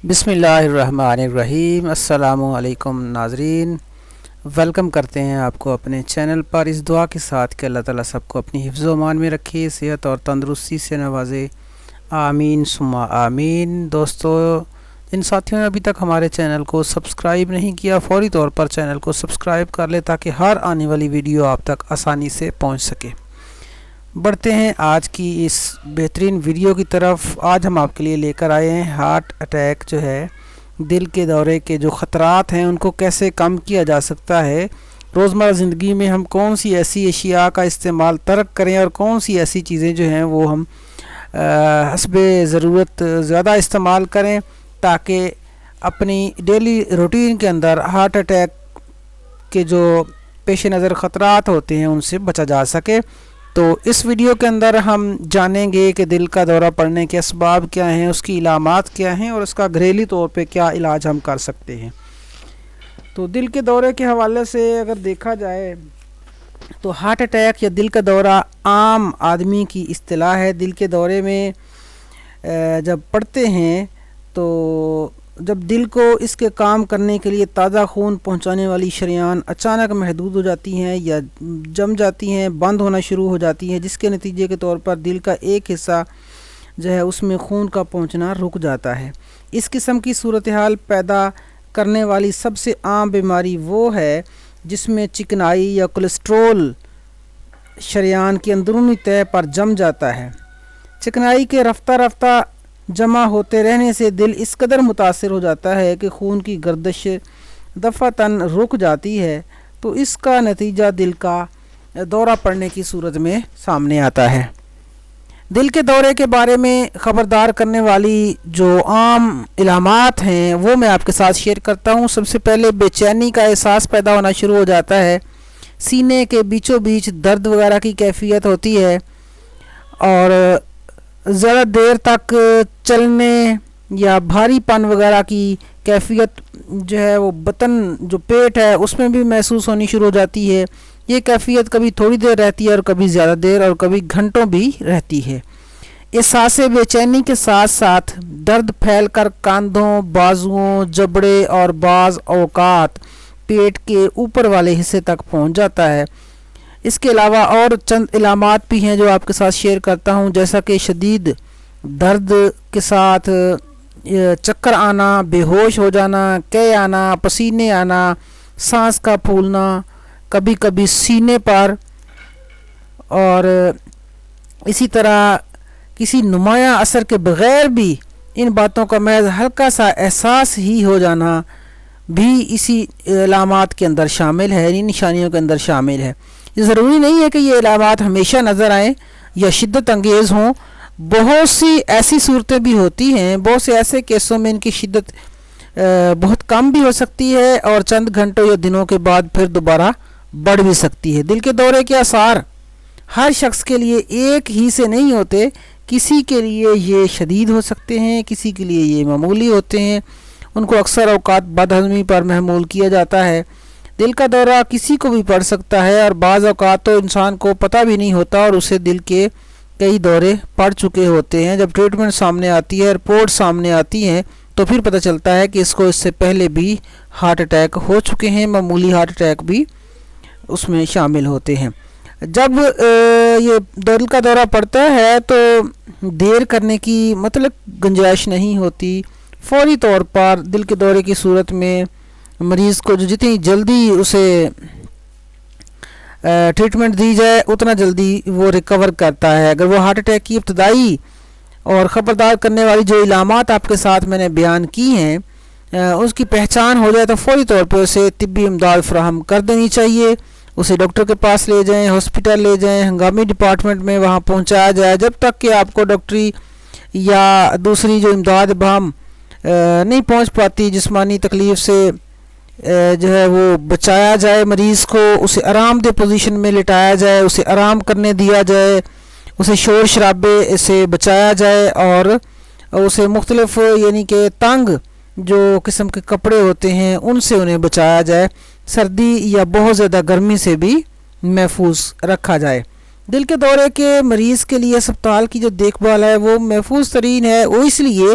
بسم اللہ الرحمن الرحیم۔ السلام علیکم ناظرین، ویلکم کرتے ہیں آپ کو اپنے چینل پر اس دعا کے ساتھ کہ اللہ تعالیٰ سب کو اپنی حفظ و امان میں رکھے، صحت اور تندرستی سے نوازے، آمین ثم آمین۔ دوستو، جن ساتھیوں نے ابھی تک ہمارے چینل کو سبسکرائب نہیں کیا، فوری طور پر چینل کو سبسکرائب کر لیں تاکہ ہر آنے والی ویڈیو آپ تک آسانی سے پہنچ سکے۔ بڑھتے ہیں آج کی اس بہترین ویڈیو کی طرف۔ آج ہم آپ کے لیے لے کر آئے ہیں ہارٹ اٹیک جو ہے، دل کے دورے کے جو خطرات ہیں ان کو کیسے کم کیا جا سکتا ہے، روزمرہ زندگی میں ہم کون سی ایسی اشیاء کا استعمال ترک کریں اور کون سی ایسی چیزیں جو ہیں وہ ہم حسب ضرورت زیادہ استعمال کریں تاکہ اپنی ڈیلی روٹین کے اندر ہارٹ اٹیک کے جو پیش نظر خطرات ہوتے ہیں ان سے بچا جا سکے۔ تو اس ویڈیو کے اندر ہم جانیں گے کہ دل کا دورہ پڑنے کے اسباب کیا ہیں، اس کی علامات کیا ہیں اور اس کا گھریلو طور پہ کیا علاج ہم کر سکتے ہیں۔ تو دل کے دورے کے حوالے سے اگر دیکھا جائے تو ہارٹ اٹیک یا دل کا دورہ عام آدمی کی اصطلاح ہے۔ دل کے دورے میں جب پڑتے ہیں تو جب دل کو اس کے کام کرنے کے لیے تازہ خون پہنچانے والی شریان اچانک محدود ہو جاتی ہیں یا جم جاتی ہیں، بند ہونا شروع ہو جاتی ہیں، جس کے نتیجے کے طور پر دل کا ایک حصہ جو ہے اس میں خون کا پہنچنا رک جاتا ہے۔ اس قسم کی صورتحال پیدا کرنے والی سب سے عام بیماری وہ ہے جس میں چکنائی یا کولیسٹرول شریان کی اندرونی تہہ پر جم جاتا ہے۔ چکنائی کے رفتہ رفتہ جمع ہوتے رہنے سے دل اس قدر متاثر ہو جاتا ہے کہ خون کی گردش دفعتاً رک جاتی ہے، تو اس کا نتیجہ دل کا دورہ پڑنے کی صورت میں سامنے آتا ہے۔ دل کے دورے کے بارے میں خبردار کرنے والی جو عام علامات ہیں وہ میں آپ کے ساتھ شیئر کرتا ہوں۔ سب سے پہلے بے چینی کا احساس پیدا ہونا شروع ہو جاتا ہے، سینے کے بیچوں بیچ درد وغیرہ کی کیفیت ہوتی ہے اور زیادہ دیر تک چلنے یا بھاری پن وغیرہ کی کیفیت جو ہے وہ بطن جو پیٹ ہے اس میں بھی محسوس ہونی شروع ہو جاتی ہے۔ یہ کیفیت کبھی تھوڑی دیر رہتی ہے اور کبھی زیادہ دیر اور کبھی گھنٹوں بھی رہتی ہے۔ احساس بے چینی کے ساتھ ساتھ درد پھیل کر کاندھوں، بازوؤں، جبڑے اور بعض اوقات پیٹ کے اوپر والے حصے تک پہنچ جاتا ہے۔ اس کے علاوہ اور چند علامات بھی ہیں جو آپ کے ساتھ شیئر کرتا ہوں، جیسا کہ شدید درد کے ساتھ چکر آنا، بے ہوش ہو جانا، قے آنا، پسینے آنا، سانس کا پھولنا، کبھی کبھی سینے پر، اور اسی طرح کسی نمایاں اثر کے بغیر بھی ان باتوں کا محض ہلکا سا احساس ہی ہو جانا بھی اسی علامات کے اندر شامل ہے، ان نشانیوں کے اندر شامل ہے۔ یہ ضروری نہیں ہے کہ یہ علامات ہمیشہ نظر آئیں یا شدت انگیز ہوں، بہت سی ایسی صورتیں بھی ہوتی ہیں، بہت سے ایسے کیسوں میں ان کی شدت بہت کم بھی ہو سکتی ہے اور چند گھنٹوں یا دنوں کے بعد پھر دوبارہ بڑھ بھی سکتی ہے۔ دل کے دورے کے آثار ہر شخص کے لیے ایک ہی سے نہیں ہوتے، کسی کے لیے یہ شدید ہو سکتے ہیں، کسی کے لیے یہ معمولی ہوتے ہیں، ان کو اکثر اوقات بدہضمی پر محمول کیا جاتا ہے۔ دل کا دورہ کسی کو بھی پڑ سکتا ہے اور بعض اوقات تو انسان کو پتہ بھی نہیں ہوتا اور اسے دل کے کئی دورے پڑ چکے ہوتے ہیں۔ جب ٹریٹمنٹ سامنے آتی ہے، رپورٹ سامنے آتی ہیں، تو پھر پتہ چلتا ہے کہ اس کو اس سے پہلے بھی ہارٹ اٹیک ہو چکے ہیں، معمولی ہارٹ اٹیک بھی اس میں شامل ہوتے ہیں۔ جب یہ دل کا دورہ پڑتا ہے تو دیر کرنے کی مطلق گنجائش نہیں ہوتی، فوری طور پر دل کے دورے کی صورت میں مریض کو جو جتنی جلدی اسے ٹریٹمنٹ دی جائے اتنا جلدی وہ ریکور کرتا ہے۔ اگر وہ ہارٹ اٹیک کی ابتدائی اور خبردار کرنے والی جو علامات آپ کے ساتھ میں نے بیان کی ہیں اس کی پہچان ہو جائے تو فوری طور پہ اسے طبی امداد فراہم کر دینی چاہیے، اسے ڈاکٹر کے پاس لے جائیں، ہاسپٹل لے جائیں، ہنگامی ڈپارٹمنٹ میں وہاں پہنچایا جائے جب تک کہ آپ کو ڈاکٹری یا دوسری جو امداد بہم نہیں پہنچ پاتی، جسمانی تکلیف سے جو ہے وہ بچایا جائے مریض کو، اسے آرام دہ پوزیشن میں لٹایا جائے، اسے آرام کرنے دیا جائے، اسے شور شرابے سے بچایا جائے اور اسے مختلف یعنی کہ تنگ جو قسم کے کپڑے ہوتے ہیں ان سے انہیں بچایا جائے، سردی یا بہت زیادہ گرمی سے بھی محفوظ رکھا جائے۔ دل کے دورے کے مریض کے لیے اسپتال کی جو دیکھ بھال ہے وہ محفوظ ترین ہے، وہ اس لیے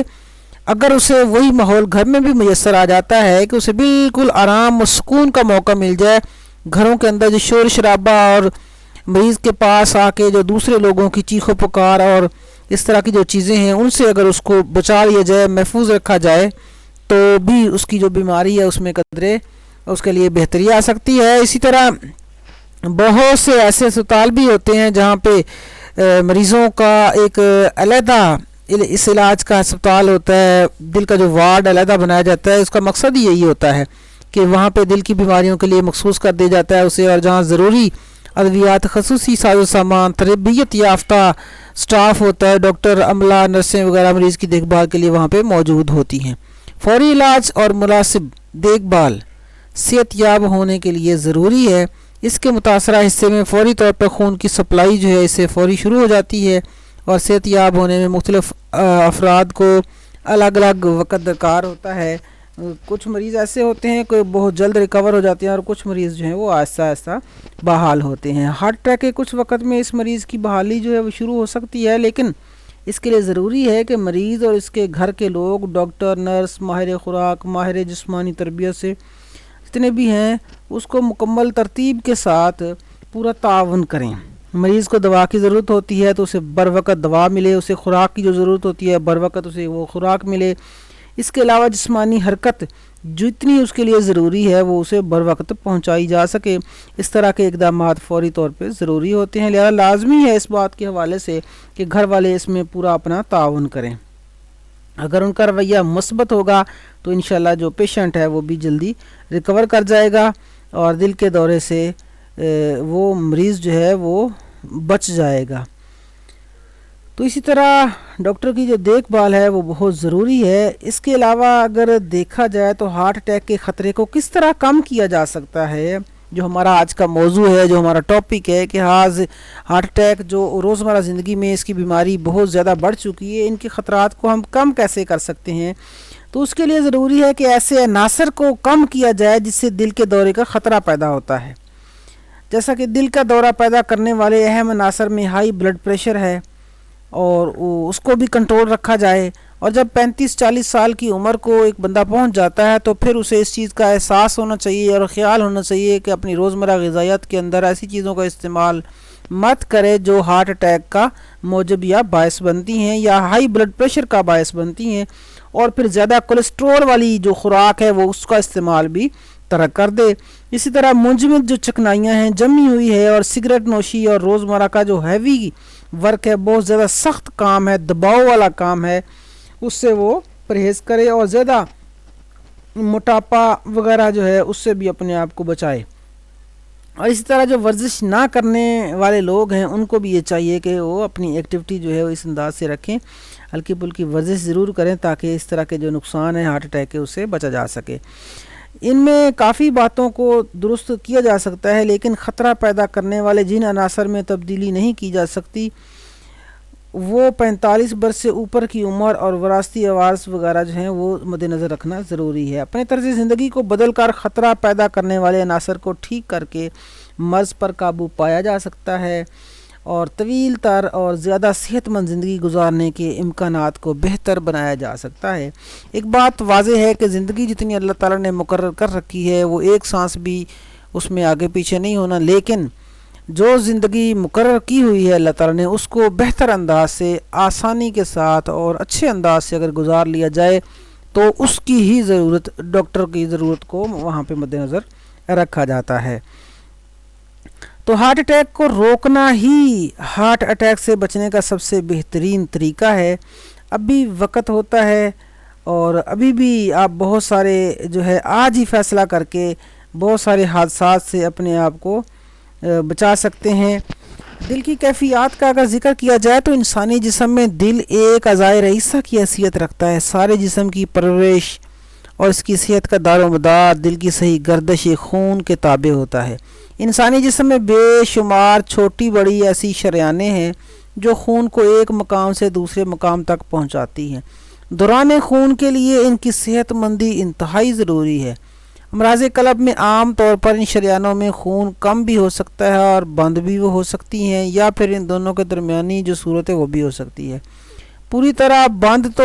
اگر اسے وہی ماحول گھر میں بھی میسر آ جاتا ہے کہ اسے بالکل آرام و سکون کا موقع مل جائے، گھروں کے اندر جو شور شرابہ اور مریض کے پاس آ کے جو دوسرے لوگوں کی چیخ و پکار اور اس طرح کی جو چیزیں ہیں ان سے اگر اس کو بچا لیا جائے، محفوظ رکھا جائے، تو بھی اس کی جو بیماری ہے اس میں قدرے اس کے لیے بہتری آ سکتی ہے۔ اسی طرح بہت سے ایسے اسپتال بھی ہوتے ہیں جہاں پہ مریضوں کا ایک علیحدہ اس علاج کا اسپتال ہوتا ہے، دل کا جو وارڈ علیحدہ بنایا جاتا ہے۔ اس کا مقصد ہی یہی ہوتا ہے کہ وہاں پہ دل کی بیماریوں کے لیے مخصوص کر دیا جاتا ہے اسے، اور جہاں ضروری ادویات، خصوصی ساز و سامان، تربیت یافتہ سٹاف ہوتا ہے، ڈاکٹر، عملہ، نرسیں وغیرہ مریض کی دیکھ بھال کے لیے وہاں پہ موجود ہوتی ہیں۔ فوری علاج اور مناسب دیکھ بھال صحت یاب ہونے کے لیے ضروری ہے۔ اس کے متاثرہ حصے میں فوری طور پر خون کی سپلائی جو ہے اسے فوری شروع ہو جاتی ہے، اور صحت یاب ہونے میں مختلف افراد کو الگ الگ وقت درکار ہوتا ہے۔ کچھ مریض ایسے ہوتے ہیں کہ بہت جلد ریکور ہو جاتے ہیں، اور کچھ مریض جو ہیں وہ آہستہ آہستہ بحال ہوتے ہیں۔ ہارٹ اٹیک کے کچھ وقت میں اس مریض کی بحالی جو ہے وہ شروع ہو سکتی ہے، لیکن اس کے لیے ضروری ہے کہ مریض اور اس کے گھر کے لوگ، ڈاکٹر، نرس، ماہر خوراک، ماہر جسمانی تربیت سے جتنے بھی ہیں اس کو مکمل ترتیب کے ساتھ پورا تعاون کریں۔ مریض کو دوا کی ضرورت ہوتی ہے تو اسے بر وقت دوا ملے، اسے خوراک کی جو ضرورت ہوتی ہے بر وقت اسے وہ خوراک ملے۔ اس کے علاوہ جسمانی حرکت جتنی اس کے لیے ضروری ہے وہ اسے بر وقت پہنچائی جا سکے۔ اس طرح کے اقدامات فوری طور پہ ضروری ہوتے ہیں، لہذا لازمی ہے اس بات کے حوالے سے کہ گھر والے اس میں پورا اپنا تعاون کریں۔ اگر ان کا رویہ مثبت ہوگا تو انشاءاللہ جو پیشنٹ ہے وہ بھی جلدی ریکور کر جائے گا، اور دل کے دورے سے وہ مریض جو ہے وہ بچ جائے گا۔ تو اسی طرح ڈاکٹر کی جو دیکھ بھال ہے وہ بہت ضروری ہے۔ اس کے علاوہ اگر دیکھا جائے تو ہارٹ اٹیک کے خطرے کو کس طرح کم کیا جا سکتا ہے، جو ہمارا آج کا موضوع ہے، جو ہمارا ٹاپک ہے کہ ہارٹ اٹیک جو روزمرہ زندگی میں اس کی بیماری بہت زیادہ بڑھ چکی ہے، ان کے خطرات کو ہم کم کیسے کر سکتے ہیں۔ تو اس کے لیے ضروری ہے کہ ایسے عناصر کو کم کیا جائے جس سے دل کے دورے کا خطرہ پیدا ہوتا ہے، جیسا کہ دل کا دورہ پیدا کرنے والے اہم عناصر میں ہائی بلڈ پریشر ہے، اور اس کو بھی کنٹرول رکھا جائے۔ اور جب 35-40 سال کی عمر کو ایک بندہ پہنچ جاتا ہے تو پھر اسے اس چیز کا احساس ہونا چاہیے اور خیال ہونا چاہیے کہ اپنی روزمرہ غذائیت کے اندر ایسی چیزوں کا استعمال مت کرے جو ہارٹ اٹیک کا موجب یا باعث بنتی ہیں یا ہائی بلڈ پریشر کا باعث بنتی ہیں، اور پھر زیادہ کولیسٹرول والی جو خوراک ہے وہ اس کا استعمال بھی ترک کر دے۔ اسی طرح منجمد جو چکنائیاں ہیں جمی ہوئی ہے، اور سگریٹ نوشی اور روزمرہ کا جو ہیوی ورک ہے، بہت زیادہ سخت کام ہے، دباؤ والا کام ہے، اس سے وہ پرہیز کرے، اور زیادہ موٹاپا وغیرہ جو ہے اس سے بھی اپنے آپ کو بچائے۔ اور اسی طرح جو ورزش نہ کرنے والے لوگ ہیں ان کو بھی یہ چاہیے کہ وہ اپنی ایکٹیویٹی جو ہے وہ اس انداز سے رکھیں، ہلکی پھلکی ورزش ضرور کریں تاکہ اس طرح کے جو نقصان ہیں ہارٹ اٹیک کے اس سے بچا جا سکے۔ ان میں کافی باتوں کو درست کیا جا سکتا ہے، لیکن خطرہ پیدا کرنے والے جن عناصر میں تبدیلی نہیں کی جا سکتی وہ 45 برس سے اوپر کی عمر اور وراثتی عوارض وغیرہ جو ہیں وہ مد نظر رکھنا ضروری ہے۔ اپنے طرز زندگی کو بدل کر خطرہ پیدا کرنے والے عناصر کو ٹھیک کر کے مرض پر قابو پایا جا سکتا ہے، اور طویل تر اور زیادہ صحت مند زندگی گزارنے کے امکانات کو بہتر بنایا جا سکتا ہے۔ ایک بات واضح ہے کہ زندگی جتنی اللہ تعالیٰ نے مقرر کر رکھی ہے وہ ایک سانس بھی اس میں آگے پیچھے نہیں ہونا، لیکن جو زندگی مقرر کی ہوئی ہے اللہ تعالیٰ نے اس کو بہتر انداز سے، آسانی کے ساتھ اور اچھے انداز سے اگر گزار لیا جائے تو اس کی ہی ضرورت، ڈاکٹر کی ضرورت کو وہاں پہ مد نظر رکھا جاتا ہے۔ تو ہارٹ اٹیک کو روکنا ہی ہارٹ اٹیک سے بچنے کا سب سے بہترین طریقہ ہے۔ اب بھی وقت ہوتا ہے، اور ابھی بھی آپ بہت سارے جو ہے آج ہی فیصلہ کر کے بہت سارے حادثات سے اپنے آپ کو بچا سکتے ہیں۔ دل کی کیفیات کا اگر ذکر کیا جائے تو انسانی جسم میں دل ایک اعضائے رئیسہ کی حیثیت رکھتا ہے۔ سارے جسم کی پرورش اور اس کی صحت کا دار و مدار دل کی صحیح گردش خون کے تابع ہوتا ہے۔ انسانی جسم میں بے شمار چھوٹی بڑی ایسی شریانیں ہیں جو خون کو ایک مقام سے دوسرے مقام تک پہنچاتی ہیں۔ دوران خون کے لیے ان کی صحت مندی انتہائی ضروری ہے۔ امراض قلب میں عام طور پر ان شریانوں میں خون کم بھی ہو سکتا ہے اور بند بھی وہ ہو سکتی ہیں، یا پھر ان دونوں کے درمیانی جو صورت ہے وہ بھی ہو سکتی ہے۔ پوری طرح بند تو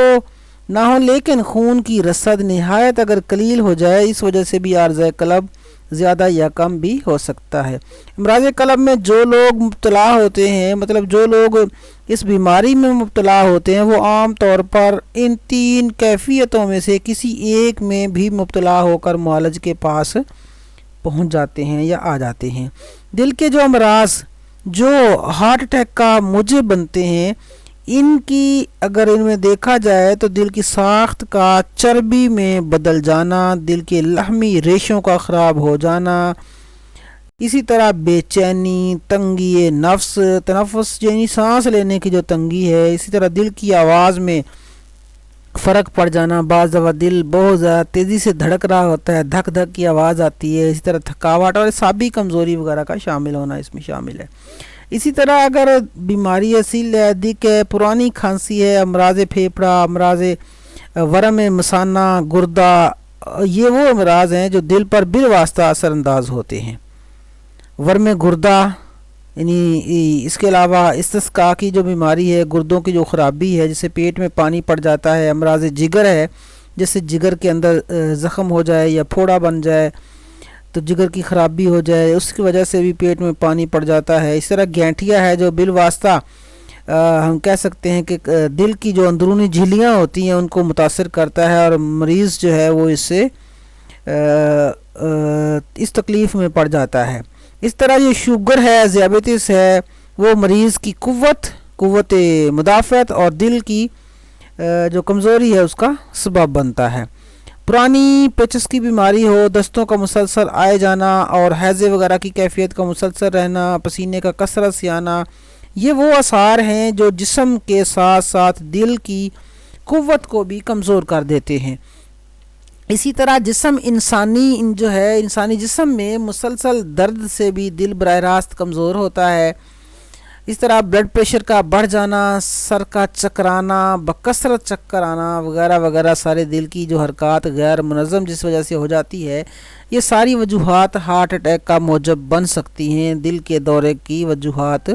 نہ ہو، لیکن خون کی رسد نہایت اگر قلیل ہو جائے، اس وجہ سے بھی عارضہ قلب زیادہ یا کم بھی ہو سکتا ہے۔ امراض قلب میں جو لوگ مبتلا ہوتے ہیں، مطلب جو لوگ اس بیماری میں مبتلا ہوتے ہیں، وہ عام طور پر ان 3 کیفیتوں میں سے کسی ایک میں بھی مبتلا ہو کر معالج کے پاس پہنچ جاتے ہیں یا آ جاتے ہیں۔ دل کے جو امراض جو ہارٹ اٹیک کا موجب بنتے ہیں، ان کی اگر ان میں دیکھا جائے تو دل کی ساخت کا چربی میں بدل جانا، دل کے لحمی ریشوں کا خراب ہو جانا، اسی طرح بے چینی، تنگی نفس، تنفس یعنی سانس لینے کی جو تنگی ہے، اسی طرح دل کی آواز میں فرق پڑ جانا، بعض دفعہ دل بہت زیادہ تیزی سے دھڑک رہا ہوتا ہے، دھک دھک کی آواز آتی ہے، اسی طرح تھکاوٹ اور اعصابی کمزوری وغیرہ کا شامل ہونا اس میں شامل ہے۔ اسی طرح اگر بیماری اصیل دق ہے، پرانی کھانسی ہے، امراض پھیپھڑا، امراض ورم مثانہ، گردہ، یہ وہ امراض ہیں جو دل پر بالواسطہ اثر انداز ہوتے ہیں۔ ورم گردہ یعنی اس کے علاوہ استسقاء کی جو بیماری ہے، گردوں کی جو خرابی ہے، جسے پیٹ میں پانی پڑ جاتا ہے، امراض جگر ہے، جیسے جگر کے اندر زخم ہو جائے یا پھوڑا بن جائے تو جگر کی خرابی ہو جائے، اس کی وجہ سے بھی پیٹ میں پانی پڑ جاتا ہے۔ اس طرح گینٹھیا ہے جو بالواسطہ ہم کہہ سکتے ہیں کہ دل کی جو اندرونی جھلیاں ہوتی ہیں ان کو متاثر کرتا ہے، اور مریض جو ہے وہ اس سے اس تکلیف میں پڑ جاتا ہے۔ اس طرح یہ شوگر ہے، ذیابیطس ہے، وہ مریض کی قوت مدافعت اور دل کی جو کمزوری ہے اس کا سبب بنتا ہے۔ پرانی پیچس کی بیماری ہو، دستوں کا مسلسل آئے جانا اور حیضے وغیرہ کی کیفیت کا مسلسل رہنا، پسینے کا کثرت سے آنا، یہ وہ آثار ہیں جو جسم کے ساتھ ساتھ دل کی قوت کو بھی کمزور کر دیتے ہیں۔ اسی طرح انسانی جسم میں مسلسل درد سے بھی دل براہ راست کمزور ہوتا ہے۔ اس طرح بلڈ پریشر کا بڑھ جانا، سر کا چکرانا، بکثرت چکر آنا وغیرہ وغیرہ، سارے دل کی جو حرکات غیر منظم جس وجہ سے ہو جاتی ہے، یہ ساری وجوہات ہارٹ اٹیک کا موجب بن سکتی ہیں، دل کے دورے کی وجوہات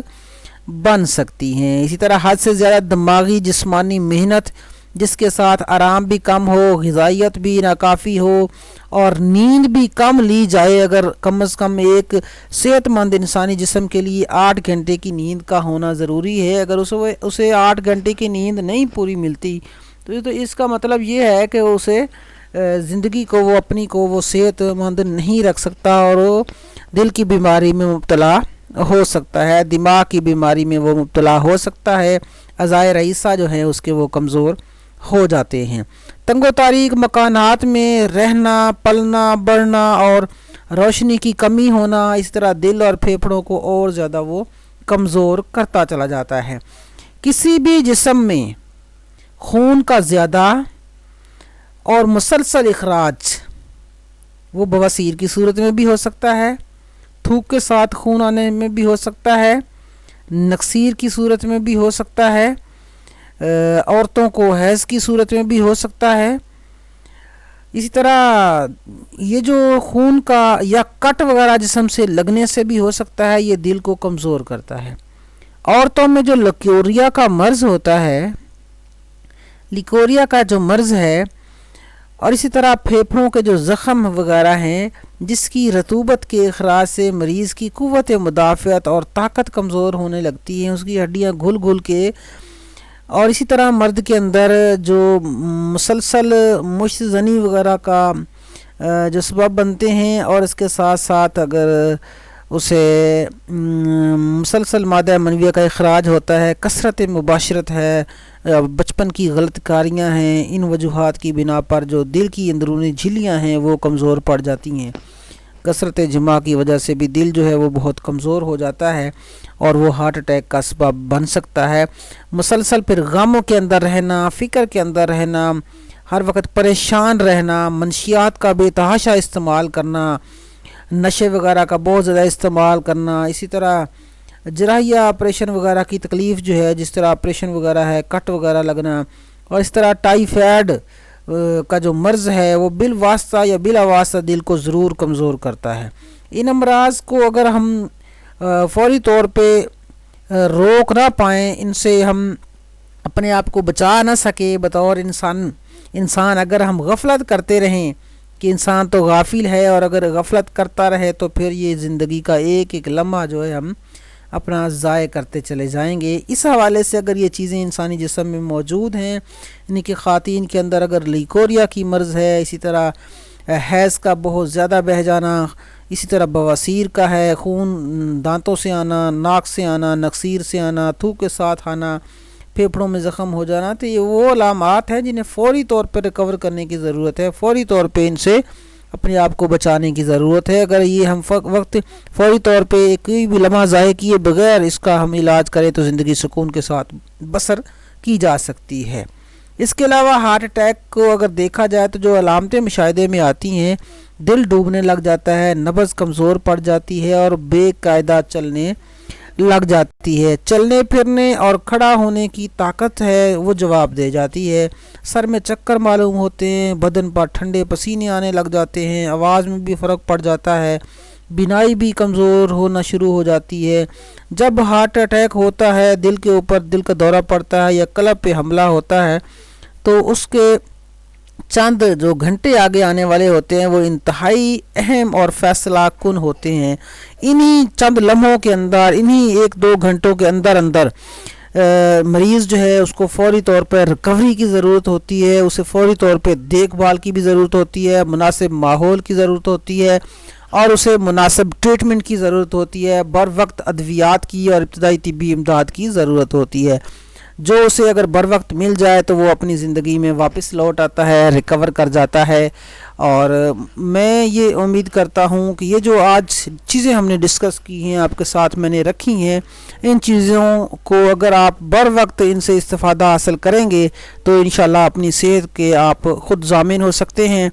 بن سکتی ہیں۔ اسی طرح حد سے زیادہ دماغی جسمانی محنت جس کے ساتھ آرام بھی کم ہو، غذائیت بھی ناکافی ہو اور نیند بھی کم لی جائے، اگر کم از کم ایک صحت مند انسانی جسم کے لیے 8 گھنٹے کی نیند کا ہونا ضروری ہے، اگر اسے 8 گھنٹے کی نیند نہیں پوری ملتی تو اس کا مطلب یہ ہے کہ اسے زندگی کو وہ صحت مند نہیں رکھ سکتا، اور وہ دل کی بیماری میں مبتلا ہو سکتا ہے، دماغ کی بیماری میں وہ مبتلا ہو سکتا ہے، اعضائے رئیسہ جو ہیں اس کے وہ کمزور ہو جاتے ہیں۔ تنگ و تاریک مکانات میں رہنا، پلنا بڑھنا اور روشنی کی کمی ہونا، اس طرح دل اور پھیپھڑوں کو اور زیادہ وہ کمزور کرتا چلا جاتا ہے۔ کسی بھی جسم میں خون کا زیادہ اور مسلسل اخراج وہ بواسیر کی صورت میں بھی ہو سکتا ہے، تھوک کے ساتھ خون آنے میں بھی ہو سکتا ہے، نکسیر کی صورت میں بھی ہو سکتا ہے، عورتوں کو حیض کی صورت میں بھی ہو سکتا ہے۔ اسی طرح یہ جو خون کا یا کٹ وغیرہ جسم سے لگنے سے بھی ہو سکتا ہے، یہ دل کو کمزور کرتا ہے۔ عورتوں میں جو لیکوریا کا مرض ہوتا ہے، لیکوریا کا جو مرض ہے، اور اسی طرح پھیپھڑوں کے جو زخم وغیرہ ہیں جس کی رطوبت کے اخراج سے مریض کی قوت مدافعت اور طاقت کمزور ہونے لگتی ہیں، اس کی ہڈیاں گھل گھل کے، اور اسی طرح مرد کے اندر جو مسلسل مشت زنی وغیرہ کا جو سبب بنتے ہیں، اور اس کے ساتھ ساتھ اگر اسے مسلسل مادہ منویہ کا اخراج ہوتا ہے، کثرت مباشرت ہے، بچپن کی غلط کاریاں ہیں، ان وجوہات کی بنا پر جو دل کی اندرونی جھلیاں ہیں وہ کمزور پڑ جاتی ہیں۔ کثرت جماع کی وجہ سے بھی دل جو ہے وہ بہت کمزور ہو جاتا ہے اور وہ ہارٹ اٹیک کا سبب بن سکتا ہے۔ مسلسل پھر غموں کے اندر رہنا، فکر کے اندر رہنا، ہر وقت پریشان رہنا، منشیات کا بے تحاشا استعمال کرنا، نشے وغیرہ کا بہت زیادہ استعمال کرنا، اسی طرح جراحیہ آپریشن وغیرہ کی تکلیف جو ہے، جس طرح آپریشن وغیرہ ہے، کٹ وغیرہ لگنا، اور اس طرح ٹائیفائڈ کا جو مرض ہے وہ بالواسطہ یا بلا واسطہ دل کو ضرور کمزور کرتا ہے۔ ان امراض کو اگر ہم فوری طور پہ روک نہ پائیں، ان سے ہم اپنے آپ کو بچا نہ سکے بطور انسان اگر ہم غفلت کرتے رہیں کہ انسان تو غافل ہے، اور اگر غفلت کرتا رہے تو پھر یہ زندگی کا ایک ایک لمحہ جو ہے ہم اپنا ضائع کرتے چلے جائیں گے۔ اس حوالے سے اگر یہ چیزیں انسانی جسم میں موجود ہیں، یعنی کہ خواتین کے اندر اگر لیکوریا کی مرض ہے، اسی طرح حیض کا بہت زیادہ بہہ جانا، اسی طرح بواسیر کا ہے، خون دانتوں سے آنا، ناک سے آنا، نکسیر سے آنا، تھوک کے ساتھ آنا، پھیپھڑوں میں زخم ہو جانا، تو یہ وہ علامات ہیں جنہیں فوری طور پہ ریکور کرنے کی ضرورت ہے، فوری طور پہ ان سے اپنے آپ کو بچانے کی ضرورت ہے۔ اگر یہ ہم فوری طور پہ کوئی بھی لمحہ ضائع کیے بغیر اس کا ہم علاج کریں تو زندگی سکون کے ساتھ بسر کی جا سکتی ہے۔ اس کے علاوہ ہارٹ اٹیک کو اگر دیکھا جائے تو جو علامتیں مشاہدے میں آتی ہیں، دل ڈوبنے لگ جاتا ہے، نبض کمزور پڑ جاتی ہے اور بے قاعدہ چلنے لگ جاتی ہے، چلنے پھرنے اور کھڑا ہونے کی طاقت ہے وہ جواب دے جاتی ہے، سر میں چکر معلوم ہوتے ہیں، بدن پر ٹھنڈے پسینے آنے لگ جاتے ہیں، آواز میں بھی فرق پڑ جاتا ہے، بینائی بھی کمزور ہونا شروع ہو جاتی ہے۔ جب ہارٹ اٹیک ہوتا ہے، دل کے اوپر دل کا دورہ پڑتا ہے یا قلب پہ حملہ ہوتا ہے تو اس کے چند جو گھنٹے آگے آنے والے ہوتے ہیں وہ انتہائی اہم اور فیصلہ کن ہوتے ہیں۔ انہی چند لمحوں کے اندر، انہی 1-2 گھنٹوں کے اندر مریض جو ہے اس کو فوری طور پر ریکوری کی ضرورت ہوتی ہے، اسے فوری طور پہ دیکھ بھال کی بھی ضرورت ہوتی ہے، مناسب ماحول کی ضرورت ہوتی ہے اور اسے مناسب ٹریٹمنٹ کی ضرورت ہوتی ہے، بر وقت ادویات کی اور ابتدائی طبی امداد کی ضرورت ہوتی ہے۔ جو اسے اگر بر وقت مل جائے تو وہ اپنی زندگی میں واپس لوٹ آتا ہے، ریکور کر جاتا ہے۔ اور میں یہ امید کرتا ہوں کہ یہ جو آج چیزیں ہم نے ڈسکس کی ہیں، آپ کے ساتھ میں نے رکھی ہیں، ان چیزوں کو اگر آپ بر وقت ان سے استفادہ حاصل کریں گے تو انشاءاللہ اپنی صحت کے آپ خود ضامن ہو سکتے ہیں،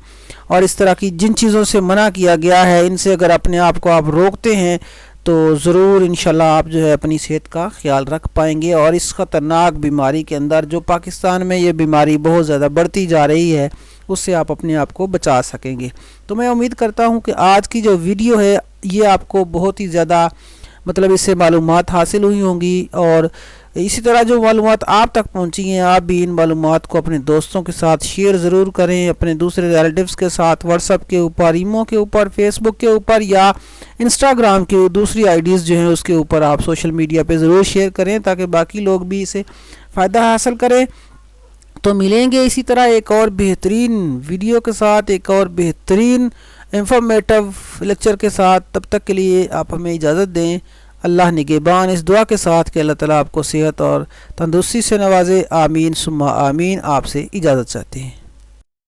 اور اس طرح کی جن چیزوں سے منع کیا گیا ہے ان سے اگر اپنے آپ کو آپ روکتے ہیں تو ضرور انشاءاللہ آپ جو ہے اپنی صحت کا خیال رکھ پائیں گے، اور اس خطرناک بیماری کے اندر جو پاکستان میں یہ بیماری بہت زیادہ بڑھتی جا رہی ہے اس سے آپ اپنے آپ کو بچا سکیں گے۔ تو میں امید کرتا ہوں کہ آج کی جو ویڈیو ہے یہ آپ کو بہت ہی زیادہ اس سے معلومات حاصل ہوئی ہوں گی، اور اسی طرح جو معلومات آپ تک پہنچی ہیں آپ بھی ان معلومات کو اپنے دوستوں کے ساتھ شیئر ضرور کریں، اپنے دوسرے ریلیٹیوز کے ساتھ واٹس ایپ کے اوپر، ایمو کے اوپر، فیس بک کے اوپر یا انسٹاگرام کے دوسری آئیڈیز جو ہیں اس کے اوپر آپ سوشل میڈیا پہ ضرور شیئر کریں تاکہ باقی لوگ بھی اسے فائدہ حاصل کریں۔ تو ملیں گے اسی طرح ایک اور بہترین ویڈیو کے ساتھ، ایک اور بہترین انفارمیٹو لیکچر کے ساتھ۔ تب تک کے لیے آپ ہمیں اجازت دیں، اللہ نگہبان، اس دعا کے ساتھ کہ اللہ تعالیٰ آپ کو صحت اور تندرستی سے نوازے، آمین ثم آمین۔ آپ سے اجازت چاہتے ہیں۔